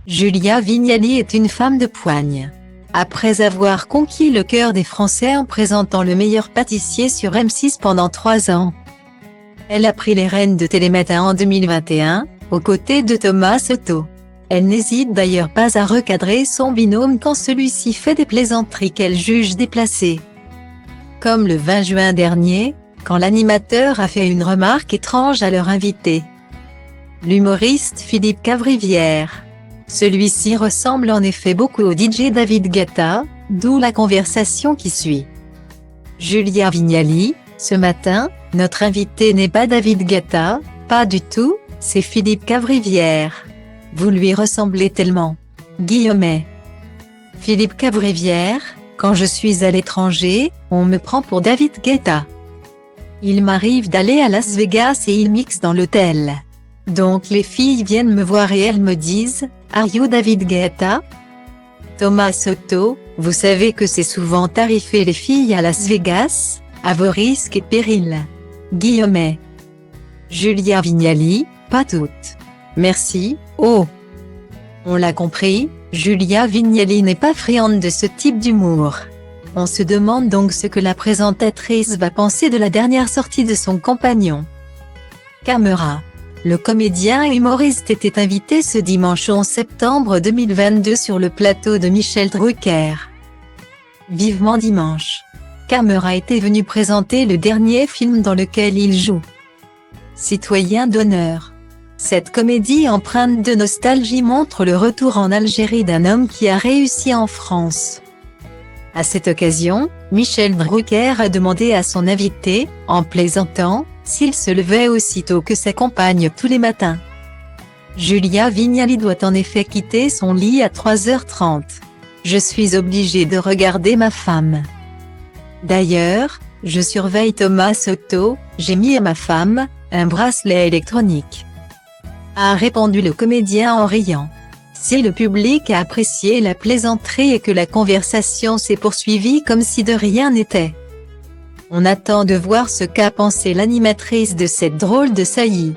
Julia Vignali est une femme de poigne. Après avoir conquis le cœur des Français en présentant Le Meilleur Pâtissier sur M6 pendant 3 ans, elle a pris les rênes de Télématin en 2021, aux côtés de Thomas Soto. Elle n'hésite d'ailleurs pas à recadrer son binôme quand celui-ci fait des plaisanteries qu'elle juge déplacées. Comme le 20 juin dernier, quand l'animateur a fait une remarque étrange à leur invité, l'humoriste Philippe Cavrivière. Celui-ci ressemble en effet beaucoup au DJ David Guetta, d'où la conversation qui suit. Julia Vignali: ce matin, notre invité n'est pas David Guetta, pas du tout, c'est Philippe Cavrivière. Vous lui ressemblez tellement. Guillaumet. Philippe Cavrivière: quand je suis à l'étranger, on me prend pour David Guetta. Il m'arrive d'aller à Las Vegas et il mixe dans l'hôtel. Donc les filles viennent me voir et elles me disent « Are you David Guetta ?» Thomas Soto: vous savez que c'est souvent tarifé les filles à Las Vegas, à vos risques et périls. Guillaumet. Julia Vignali: pas toutes. Merci, oh. On l'a compris, Julia Vignali n'est pas friande de ce type d'humour. On se demande donc ce que la présentatrice va penser de la dernière sortie de son compagnon. Caméra. Le comédien et humoriste était invité ce dimanche 11 septembre 2022 sur le plateau de Michel Drucker. Vivement dimanche. Caméra était venu présenter le dernier film dans lequel il joue. Citoyen d'honneur. Cette comédie empreinte de nostalgie montre le retour en Algérie d'un homme qui a réussi en France. À cette occasion, Michel Drucker a demandé à son invité, en plaisantant, s'il se levait aussitôt que sa compagne tous les matins. Julia Vignali doit en effet quitter son lit à 3h30. Je suis obligée de regarder ma femme. D'ailleurs, je surveille Thomas Soto, j'ai mis à ma femme un bracelet électronique, a répondu le comédien en riant. Si le public a apprécié la plaisanterie et que la conversation s'est poursuivie comme si de rien n'était, on attend de voir ce qu'a pensé l'animatrice de cette drôle de saillie.